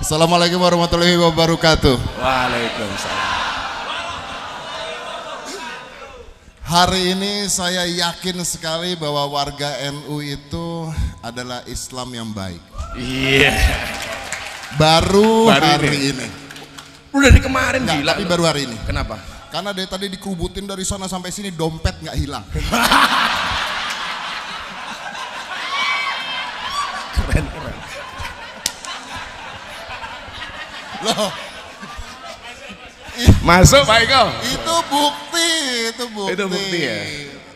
Assalamualaikum warahmatullahi wabarakatuh. Waalaikumsalam. Hari ini saya yakin sekali bahwa warga NU itu adalah Islam yang baik. Iya. Baru hari ini. Udah dari kemarin Enggak, gila. tapi baru hari ini. Kenapa? Karena dari tadi dikerubutin dari sana sampai sini, dompet nggak hilang. Keren. Loh, Masuk Pak Eko. itu bukti. Itu bukti ya?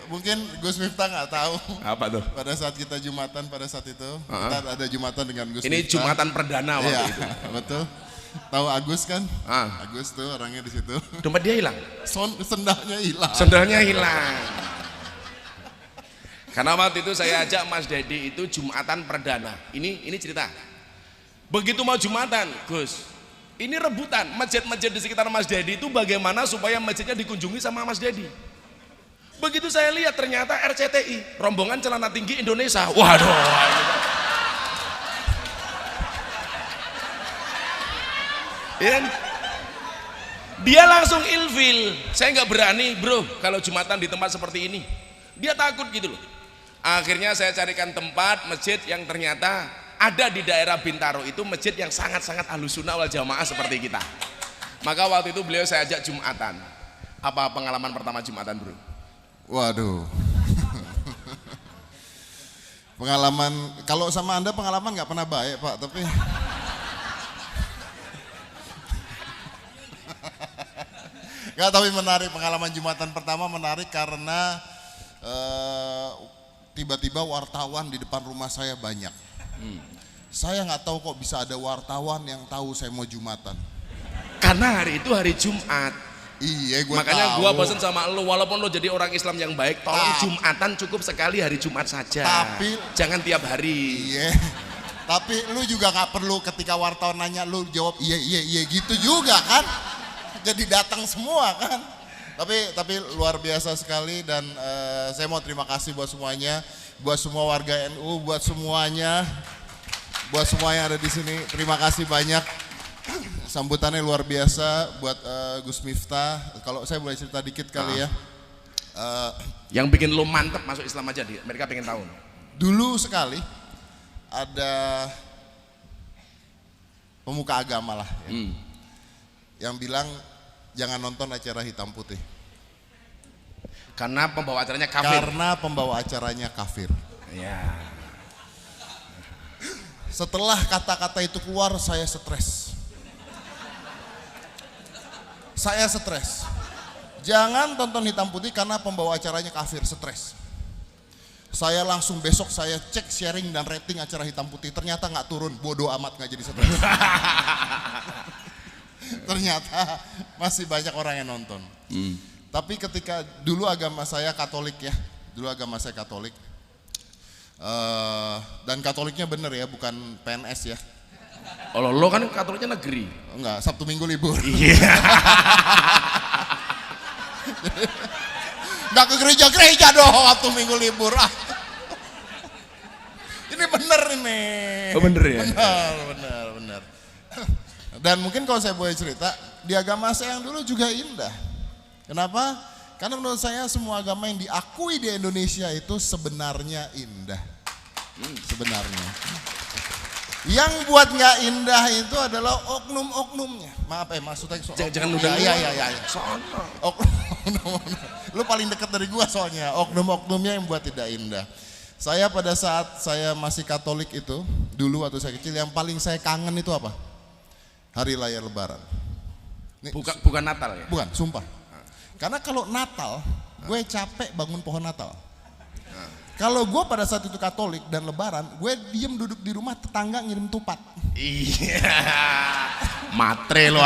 Mungkin Gus Miftah nggak tahu. Apa tuh? Pada saat kita Jumatan pada saat itu, kita ada Jumatan dengan Gus Ini Miftah. Jumatan perdana waktu Iya, itu. betul. Tahu Agus kan? Ah. Agus tuh orangnya di situ. Dompet dia hilang. Sendalnya hilang. Sendalnya hilang. Karena waktu itu saya ajak Mas Dedi itu Jumatan perdana. Ini cerita. Begitu mau Jumatan, Gus. Ini rebutan masjid-masjid di sekitar Mas Dedi itu bagaimana supaya masjidnya dikunjungi sama Mas Dedi. Begitu saya lihat ternyata RCTI, rombongan celana tinggi Indonesia. Waduh. Ya, dia langsung ilfil. Saya nggak berani, bro, kalau Jumatan di tempat seperti ini. Dia takut gitu loh. Akhirnya saya carikan tempat masjid yang ternyata ada di daerah Bintaro, itu masjid yang sangat-sangat Ahlussunnah wal Jamaah seperti kita. Maka waktu itu beliau saya ajak Jumatan. Apa pengalaman pertama Jumatan, bro? Waduh. Pengalaman, kalau sama Anda pengalaman nggak pernah baik Pak, tapi nggak, tapi menarik. Pengalaman Jumatan pertama menarik karena tiba-tiba wartawan di depan rumah saya banyak. Saya nggak tahu kok bisa ada wartawan yang tahu saya mau Jumatan. Karena hari itu hari Jumat. Iya, gue Makanya tahu. gua bosan sama lo, walaupun lo jadi orang Islam yang baik, tolong Jumatan cukup sekali hari Jumat saja. Tapi jangan tiap hari. iya. Tapi lu juga nggak perlu ketika wartawan nanya lu jawab iya gitu juga kan. Jadi datang semua kan. Tapi luar biasa sekali dan saya mau terima kasih buat semuanya, buat semua warga NU, buat semuanya yang ada di sini. Terima kasih banyak. Sambutannya luar biasa buat Gus Miftah. Kalau saya boleh cerita dikit kali ya. Yang bikin lo mantep masuk Islam aja, mereka pengen tahu. Dulu sekali ada pemuka agama lah ya, yang bilang jangan nonton acara hitam putih karena pembawa acaranya kafir. karena pembawa acaranya kafir. Ya. Setelah kata-kata itu keluar, saya stres. Jangan tonton hitam putih karena pembawa acaranya kafir, stres. Saya langsung besok saya cek sharing dan rating acara hitam putih, ternyata nggak turun, bodoh amat, nggak jadi stres. Ternyata masih banyak orang yang nonton. Tapi ketika dulu agama saya Katolik ya, dan Katoliknya bener ya, bukan PNS ya. Oh, lo kan Katoliknya negeri. Enggak, Sabtu Minggu libur. Iya. Nggak ke gereja dong Sabtu Minggu libur. Ini bener ini. Oh, bener ya? Bener. Dan mungkin kalau saya boleh cerita, di agama saya yang dulu juga indah. Kenapa? Karena menurut saya semua agama yang diakui di Indonesia itu sebenarnya indah. Sebenarnya. Yang buat nggak indah itu adalah oknum-oknumnya. Maaf maksudnya Jangan udah. Iya. Oknum. Lu paling dekat dari gua soalnya. Oknum-oknumnya yang buat tidak indah. Saya pada saat saya masih Katolik itu, dulu waktu saya kecil, yang paling saya kangen itu apa? Hari Raya Lebaran. Nih, Bukan Natal ya? Bukan, sumpah. Karena kalau Natal, gue capek bangun pohon Natal. Kalau gue pada saat itu Katolik dan Lebaran, gue diem duduk di rumah, tetangga ngirim tupat. Iya. Matre lo.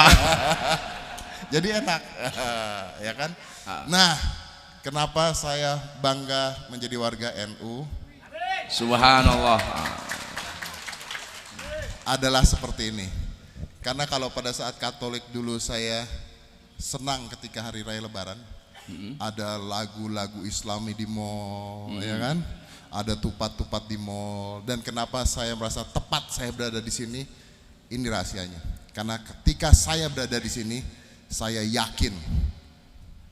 Jadi enak, ya kan? Nah, kenapa saya bangga menjadi warga NU? Subhanallah. Adalah seperti ini. Karena kalau pada saat Katolik dulu saya senang ketika hari raya Lebaran, ada lagu-lagu Islami di mall, ya kan? Ada tupat-tupat di mall. Dan kenapa saya merasa tepat saya berada di sini? Ini rahasianya. Karena ketika saya berada di sini, saya yakin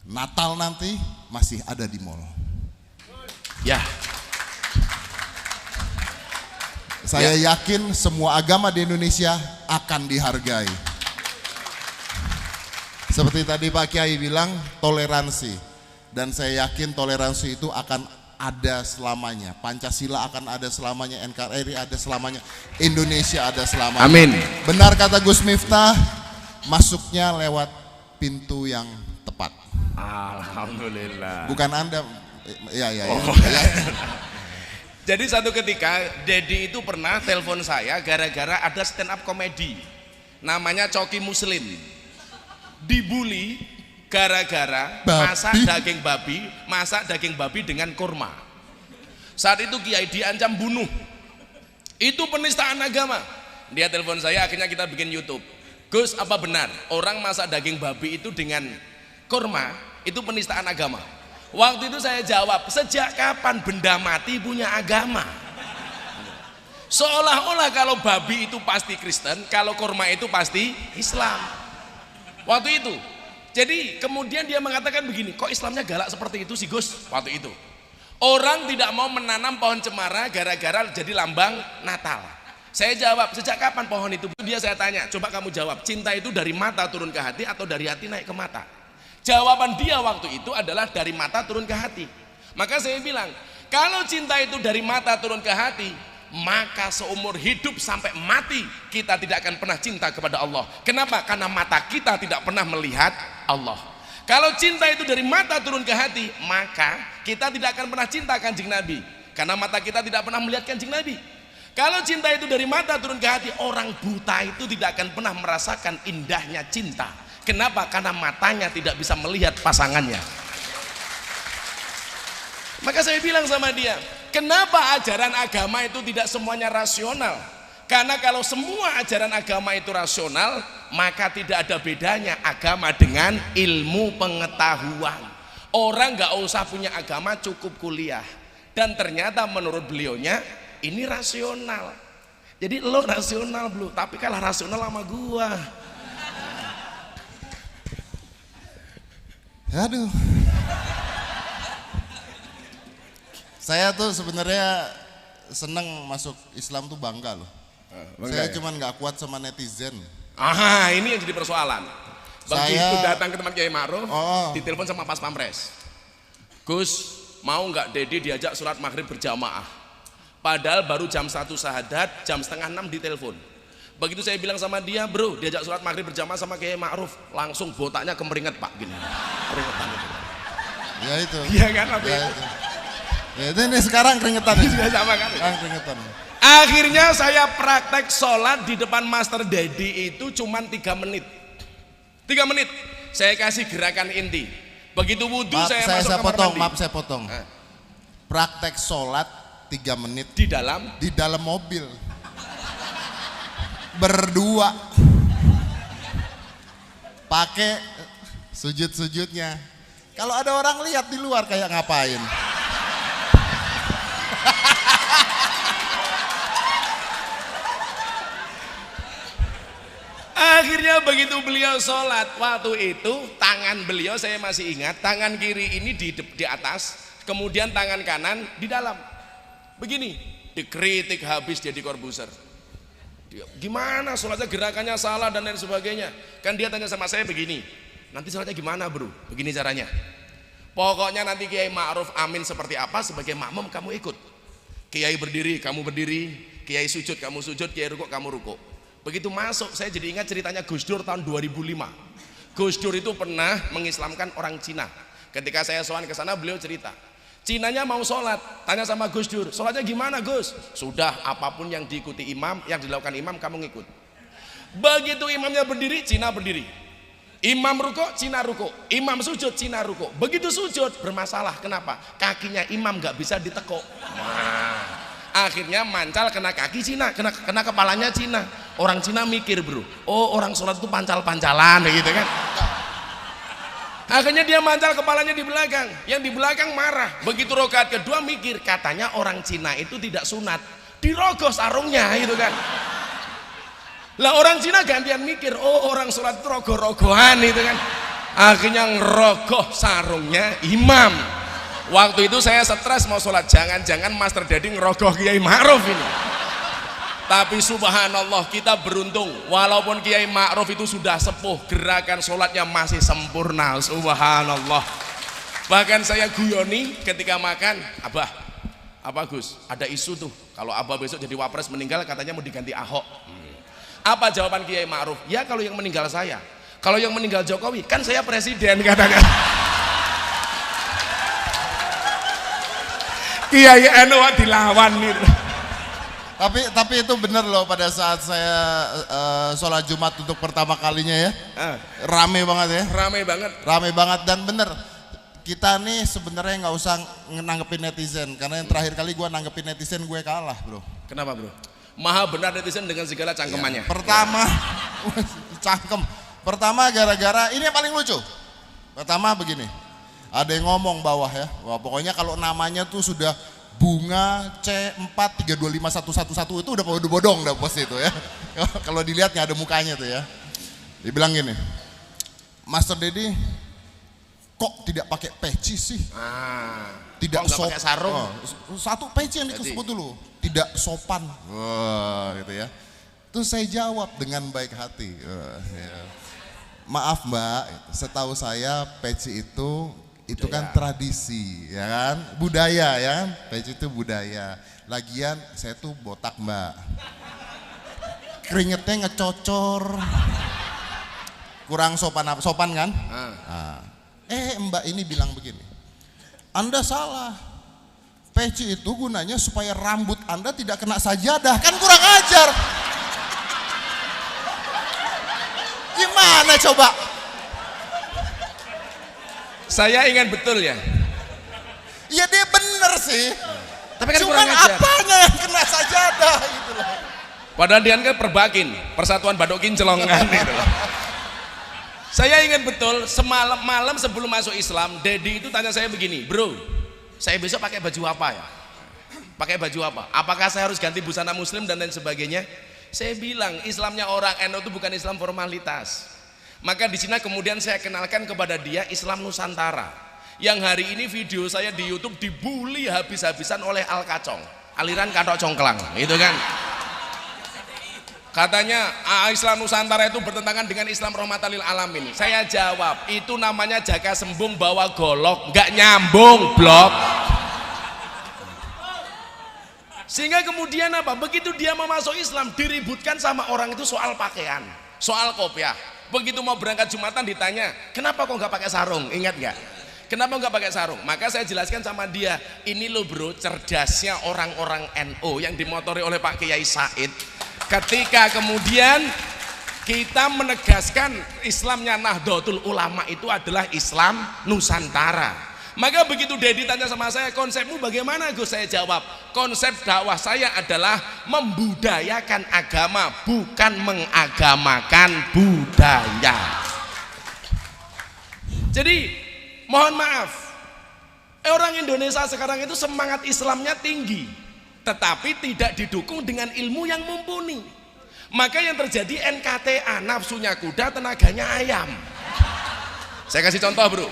Natal nanti masih ada di mall. Ya. Saya yakin semua agama di Indonesia akan dihargai. Seperti tadi Pak Kiai bilang, toleransi. Dan saya yakin toleransi itu akan ada selamanya. Pancasila akan ada selamanya, NKRI ada selamanya, Indonesia ada selamanya. Amin. Benar kata Gus Miftah, masuknya lewat pintu yang tepat. Alhamdulillah. Bukan Anda, ya. Jadi satu ketika Dedi itu pernah telepon saya gara-gara ada stand up komedi namanya Coki Muslim, dibully gara-gara masak daging babi dengan kurma. Saat itu Kiai diancam bunuh, itu penistaan agama. Dia telepon saya, akhirnya kita bikin YouTube. Gus, apa benar orang masak daging babi itu dengan kurma itu penistaan agama? Waktu itu saya jawab, sejak kapan benda mati punya agama? Seolah-olah kalau babi itu pasti Kristen, kalau kurma itu pasti Islam. Waktu itu. Jadi kemudian dia mengatakan begini, kok Islamnya galak seperti itu sih Gus? Waktu itu. Orang tidak mau menanam pohon cemara gara-gara jadi lambang Natal. Saya jawab, sejak kapan pohon itu? Dia saya tanya, coba kamu jawab, cinta itu dari mata turun ke hati atau dari hati naik ke mata? Jawaban dia waktu itu adalah dari mata turun ke hati. Maka saya bilang, kalau cinta itu dari mata turun ke hati, maka seumur hidup sampai mati kita tidak akan pernah cinta kepada Allah. Kenapa? Karena mata kita tidak pernah melihat Allah. Kalau cinta itu dari mata turun ke hati, maka kita tidak akan pernah cinta Kanjeng Nabi, karena mata kita tidak pernah melihat Kanjeng Nabi. Kalau cinta itu dari mata turun ke hati, orang buta itu tidak akan pernah merasakan indahnya cinta. Kenapa? Karena matanya tidak bisa melihat pasangannya. Maka saya bilang sama dia, kenapa ajaran agama itu tidak semuanya rasional? Karena kalau semua ajaran agama itu rasional, maka tidak ada bedanya agama dengan ilmu pengetahuan. Orang nggak usah punya agama, cukup kuliah. Dan ternyata menurut beliaunya ini rasional. Jadi lo rasional belum, tapi kalah rasional sama gua. Aduh. Saya tuh sebenarnya seneng masuk Islam tuh bangga loh. Saya cuman nggak kuat sama netizen. Ini yang jadi persoalan. Begitu datang ke tempat Kiai Ma'ruf, ditelepon sama Pas Pampres. Gus, mau nggak Dedi diajak sholat maghrib berjamaah? Padahal baru jam 1 sahadat, jam setengah 6 ditelepon. Begitu saya bilang sama dia, bro, diajak sholat maghrib berjamaah sama Kiai Ma'ruf, langsung botaknya kemeringet Pak, gini. Keringetan itu. Ya itu. Iya kan? Ya itu. Ya itu ini sekarang keringetan. Sudah sama kan? Sekarang keringetan. Akhirnya saya praktek sholat di depan Master Dedi itu cuman 3 menit. 3 menit. Saya kasih gerakan inti. Begitu wudhu saya masuk kamar mandi. Maaf saya potong. Praktek sholat 3 menit di dalam mobil. Berdua. Pakai sujud-sujudnya. Kalau ada orang lihat di luar kayak ngapain? Akhirnya begitu beliau sholat, waktu itu tangan beliau saya masih ingat, tangan kiri ini di atas, kemudian tangan kanan di dalam. Begini, dikritik habis jadi Corbuzier. Gimana sholatnya, gerakannya salah dan lain sebagainya. Kan dia tanya sama saya begini, nanti sholatnya gimana bro? Begini caranya, pokoknya nanti Kiai Ma'ruf amin seperti apa, sebagai makmum kamu ikut. Kiai berdiri, kamu berdiri. Kiai sujud, kamu sujud. Kiai rukuk, kamu rukuk. Begitu masuk, saya jadi ingat ceritanya Gus Dur tahun 2005. Gus Dur itu pernah mengislamkan orang Cina. Ketika saya sowan ke sana, beliau cerita, Cinanya mau sholat, tanya sama Gus Dur, sholatnya gimana Gus? Sudah, apapun yang diikuti imam, yang dilakukan imam kamu ngikut. Begitu imamnya berdiri, Cina berdiri. Imam rukuk, Cina rukuk. Imam sujud, Cina rukuk. Begitu sujud, bermasalah. Kenapa? Kakinya imam gak bisa ditekuk. Akhirnya mancal kena kaki Cina, kena kepalanya Cina. Orang Cina mikir bro, oh orang sholat itu pancal-pancalan gitu kan. Akhirnya dia mancal kepalanya di belakang, yang di belakang marah. Begitu rakaat kedua mikir, katanya orang Cina itu tidak sunat, dirogoh sarungnya gitu kan. Lah orang Cina gantian mikir, oh orang sholat itu rogoh-rogohan itu kan. Akhirnya ngerogoh sarungnya imam. Waktu itu saya stres mau sholat, jangan-jangan Master Dedi ngerogoh Kiai Ma'ruf ini. Tapi subhanallah kita beruntung, walaupun Kiai Ma'ruf itu sudah sepuh, gerakan sholatnya masih sempurna, subhanallah. Bahkan saya guyoni ketika makan, Abah, apa Gus, ada isu tuh kalau Abah besok jadi wapres meninggal katanya mau diganti Ahok. Apa jawaban Kiai Ma'ruf? Ya kalau yang meninggal saya, kalau yang meninggal Jokowi kan saya presiden katanya. Kiai NU dilawan gitu. Tapi itu bener loh, pada saat saya sholat Jumat untuk pertama kalinya ya, rame banget ya, rame banget dan bener. Kita nih sebenarnya nggak usah nanggepin netizen, karena yang terakhir kali gue nanggepin netizen gue kalah bro. Kenapa bro? Maha benar netizen dengan segala cangkemannya. Ya, pertama cangkem. Pertama gara-gara ini yang paling lucu. Pertama begini, ada yang ngomong bawah ya, wah pokoknya kalau namanya tuh sudah Bunga C4325111 itu udah bodong dah pos itu ya. Kalau dilihat nggak ada mukanya tuh ya. Dibilang gini, Master Dedi kok tidak pakai peci sih? Tidak pakai sarung. Satu peci yang disebut dulu, tidak sopan. Gitu ya. Terus saya jawab dengan baik hati. Maaf Mbak, setahu saya peci itu kan tradisi, ya kan, budaya, ya kan, peci itu budaya. Lagian saya tuh botak Mbak, keringetnya ngecocor, kurang sopan kan? Mbak ini bilang begini, Anda salah, peci itu gunanya supaya rambut Anda tidak kena sajadah, kan kurang ajar. Gimana coba? Saya ingat betul ya. Iya dia bener sih. Tapi kan cuman kurang ajar. Apanya yang kena sajadah gitu loh. Padahal dia kan Perbakin, Persatuan Badak Kinclong kan gitu loh. Saya ingat betul malam sebelum masuk Islam, Dedi itu tanya saya begini, bro, saya besok pakai baju apa ya? Pakai baju apa? Apakah saya harus ganti busana Muslim dan lain sebagainya? Saya bilang Islamnya orang NU itu bukan Islam formalitas. Maka di sini kemudian saya kenalkan kepada dia Islam Nusantara, yang hari ini video saya di YouTube dibully habis-habisan oleh Al Kacong, aliran Katok Congklang, itu kan. Katanya Islam Nusantara itu bertentangan dengan Islam rahmatan lil alamin. Saya jawab, itu namanya jaga sembung bawa golok, nggak nyambung blok. Sehingga kemudian apa? Begitu dia mau masuk Islam diributkan sama orang itu soal pakaian, soal kopiah. Begitu mau berangkat Jumatan ditanya, kenapa kok nggak pakai sarung? Ingat nggak? Kenapa nggak pakai sarung? Maka saya jelaskan sama dia, ini loh bro, cerdasnya orang-orang NU yang dimotori oleh Pak Kiai Said. Ketika kemudian kita menegaskan Islamnya Nahdlatul Ulama itu adalah Islam Nusantara. Maka begitu Dedi tanya sama saya, konsepmu bagaimana Gus? Saya jawab, konsep dakwah saya adalah membudayakan agama, bukan mengagamakan budaya. Jadi mohon maaf, orang Indonesia sekarang itu semangat Islamnya tinggi, tetapi tidak didukung dengan ilmu yang mumpuni. Maka yang terjadi NKTA, nafsunya kuda, tenaganya ayam. Saya kasih contoh bro.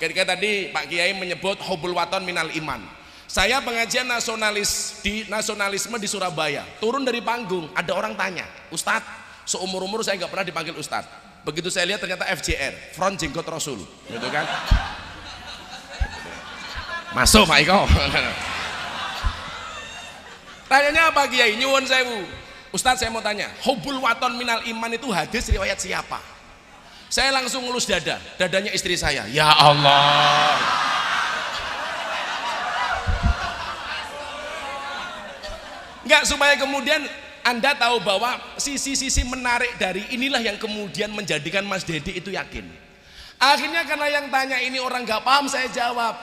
Ketika tadi Pak Kiai menyebut hubul waton minal iman, saya pengajian nasionalisme di Surabaya, turun dari panggung, ada orang tanya, Ustadz, seumur-umur saya nggak pernah dipanggil Ustadz. Begitu saya lihat ternyata FJR, Front Jenggot Rasul, gitu kan? Masuk Pak Iko. Tanyanya apa Kiai? Nyuwun sewu. Ustadz saya mau tanya, hubul waton minal iman itu hadis riwayat siapa? Saya langsung ngelus dadanya istri saya. Ya Allah. Enggak, supaya kemudian Anda tahu bahwa sisi-sisi menarik dari inilah yang kemudian menjadikan Mas Dedi itu yakin. Akhirnya karena yang tanya ini orang gak paham, saya jawab,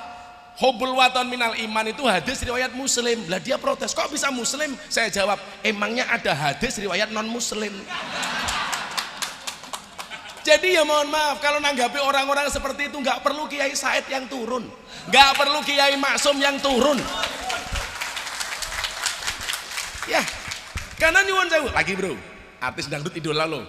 hubul waton minal iman itu hadis riwayat Muslim. Lah dia protes, kok bisa Muslim? Saya jawab, emangnya ada hadis riwayat non Muslim? Jadi ya mohon maaf, kalau nanggapi orang-orang seperti itu nggak perlu Kiai Said yang turun, nggak perlu Kiai Maksum yang turun. Ya, karena nyuwun sewu lagi bro, artis dangdut idola lo.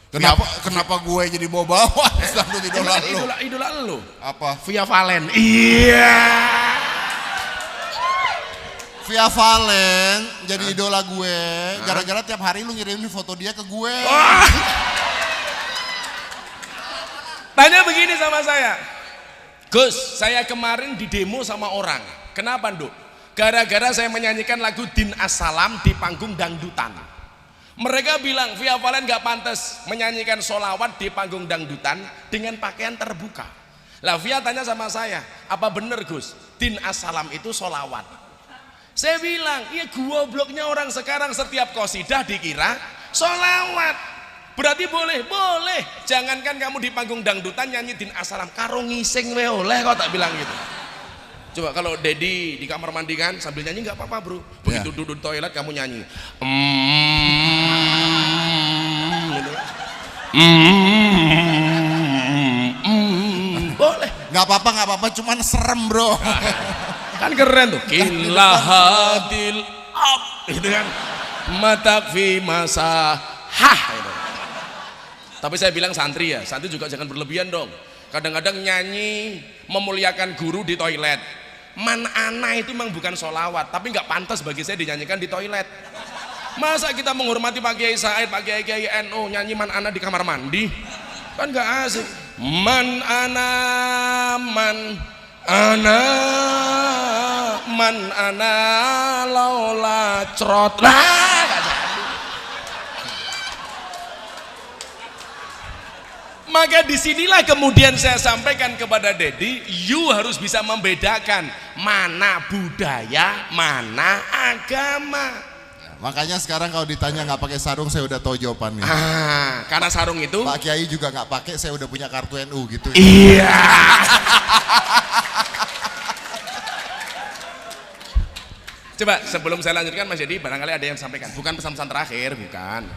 Kenapa gue jadi bawa-bawa dangdut idola lo? Idola lo. Apa? Via Valen. Iya. Via Valen jadi idola gue gara-gara tiap hari lu ngirimin foto dia ke gue. Tanya begini sama saya, Gus, saya kemarin di demo sama orang. Kenapa, Nduk? Gara-gara saya menyanyikan lagu Din As-Salam di panggung dangdutan. Mereka bilang Via Valen gak pantas menyanyikan sholawat di panggung dangdutan dengan pakaian terbuka. Lah Via tanya sama saya, apa bener Gus, Din As-Salam itu sholawat? Saya bilang, iya gobloknya orang sekarang setiap qasidah dikira sholawat. Berarti boleh, boleh. Jangankan kamu di panggung dangdutan nyanyi Din As-Salam, karo ngising we oleh kok tak bilang gitu. Coba kalau Dedi di kamar mandi kan sambil nyanyi nggak apa-apa bro. Begitu duduk di toilet kamu nyanyi. Gitu. Boleh. Nggak apa-apa, cuman serem bro. Kan keren tuh. Kilahadil ab, gitu kan. Matak fi masa hah. Gitu. Tapi saya bilang santri ya, santri juga jangan berlebihan dong. Kadang-kadang nyanyi memuliakan guru di toilet. Man ana itu memang bukan sholawat, tapi nggak pantas bagi saya dinyanyikan di toilet. Masa kita menghormati Pak Kiai Said, Pak Kiai NU nyanyi man ana di kamar mandi? Kan nggak asik. Man ana, man ana, man ana laula crot lah. Maka disinilah kemudian saya sampaikan kepada Dedi, you harus bisa membedakan mana budaya, mana agama. Makanya sekarang kalau ditanya nggak pakai sarung, saya udah tahu jawabannya. Karena sarung itu Pak Kiai juga nggak pakai, saya udah punya kartu NU gitu. Iya. Coba sebelum saya lanjutkan Mas Dedi, barangkali ada yang sampaikan. Bukan pesan-pesan terakhir, bukan.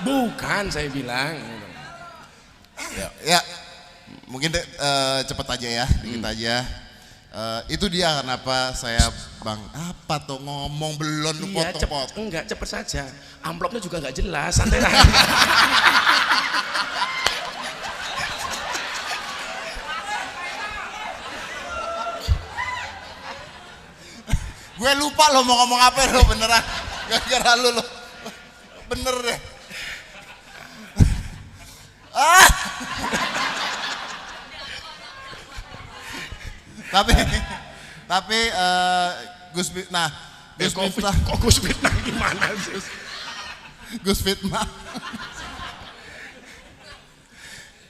Bukan saya bilang. Ya, mungkin cepet aja ya, dikit aja. Itu dia kenapa saya bang apa tuh ngomong belum lu Iya, potong-potong. Enggak, cepet saja. Amplopnya juga nggak jelas, santai lah. Gue lupa lo mau ngomong apa lo beneran. Gara-gara lu lo. Bener deh. Tapi Gus Fitnah, Gus Miftah, Kok Gus Fitnah gimana sih? Gus Fitnah,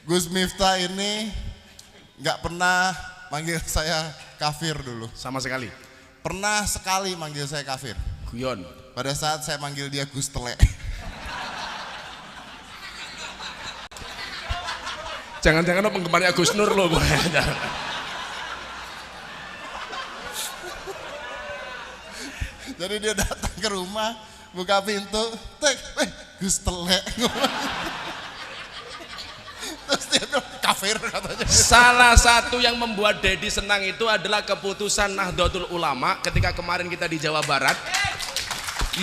Gus Miftah ini nggak pernah manggil saya kafir dulu. Sama sekali. Pernah sekali manggil saya kafir. Guyon. Pada saat saya manggil dia Gus Tele. Jangan-jangan lo penggemarnya Gus Nur lo. Jadi dia datang ke rumah, buka pintu, Gus Tele. Terus dia bilang kafir katanya. Salah satu yang membuat Dedi senang itu adalah keputusan Nahdlatul Ulama ketika kemarin kita di Jawa Barat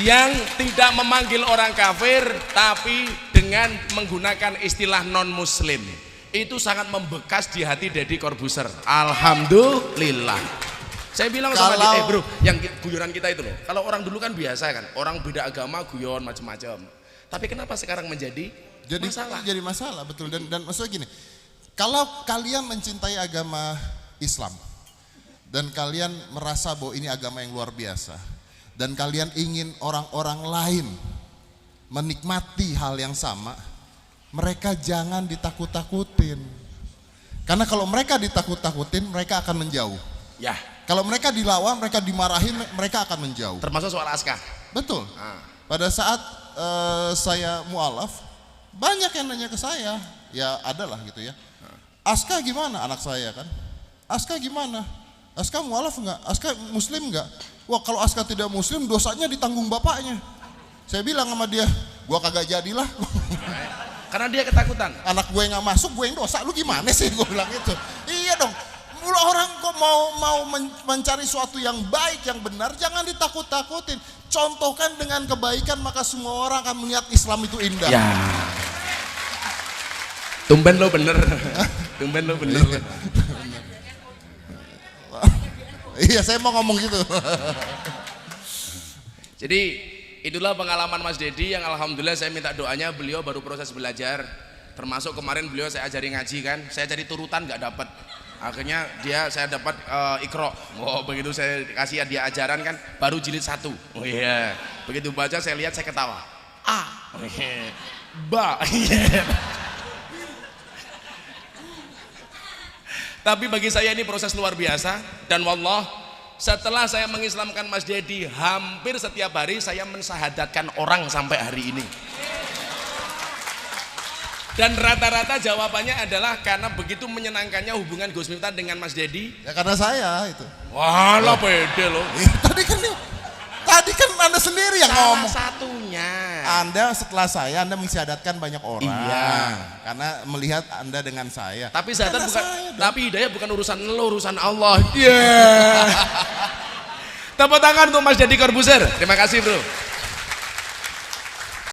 yang tidak memanggil orang kafir tapi dengan menggunakan istilah non muslim. Itu sangat membekas di hati Deddy Corbuzier. Alhamdulillah. Saya bilang sama dia, bro, yang guyonan kita itu loh. Kalau orang dulu kan biasa kan, orang beda agama guyon macam-macam. Tapi kenapa sekarang menjadi masalah? Jadi masalah, betul. Dan maksudnya gini, kalau kalian mencintai agama Islam dan kalian merasa bahwa ini agama yang luar biasa dan kalian ingin orang-orang lain menikmati hal yang sama, mereka jangan ditakut-takutin. Karena kalau mereka ditakut-takutin, mereka akan menjauh. Ya. Kalau mereka dilawan, mereka dimarahin, mereka akan menjauh. Termasuk soal Aska. Betul. Pada saat saya mualaf, banyak yang nanya ke saya, ya adalah gitu ya. Aska gimana anak saya kan? Aska gimana? Aska mualaf enggak? Aska muslim enggak? Wah kalau Aska tidak muslim dosanya ditanggung bapaknya. Saya bilang sama dia, gua kagak jadilah. Karena dia ketakutan. Anak gue nggak masuk, gue yang dosa. Lu gimana sih? Gue bilang itu. Iya dong. Mulu orang kok mau mencari suatu yang baik, yang benar, jangan ditakut-takutin. Contohkan dengan kebaikan, maka semua orang akan melihat Islam itu indah. Ya. Tumben lo bener. Tumben lo bener. Iya, saya mau ngomong gitu. Jadi itulah pengalaman Mas Dedi yang alhamdulillah saya minta doanya, beliau baru proses belajar. Termasuk kemarin beliau saya ajari ngaji kan, saya cari turutan nggak dapat. Akhirnya saya dapat Iqra. Oh, begitu saya kasih dia ajaran kan, baru jilid 1. Oh iya. Begitu baca saya lihat saya ketawa. A. Oh, iya. Ba. Iya. Tapi bagi saya ini proses luar biasa, dan wallah setelah saya mengislamkan Mas Dedi, hampir setiap hari saya mensahadatkan orang sampai hari ini. Dan rata-rata jawabannya adalah karena begitu menyenangkannya hubungan Gus Miftah dengan Mas Dedi. Ya karena saya itu. Walah pede loh. Tadi kan Anda sendiri yang ngomong. Salah satunya. Anda setelah saya, Anda mensyahadatkan banyak orang. Iya. Karena melihat Anda dengan saya. Tapi syahadat bukan, saya tapi hidayah bukan urusan lo, urusan Allah. Iya. Yeah. Tepuk tangan untuk Mas Dedi Corbuzier. Terima kasih bro.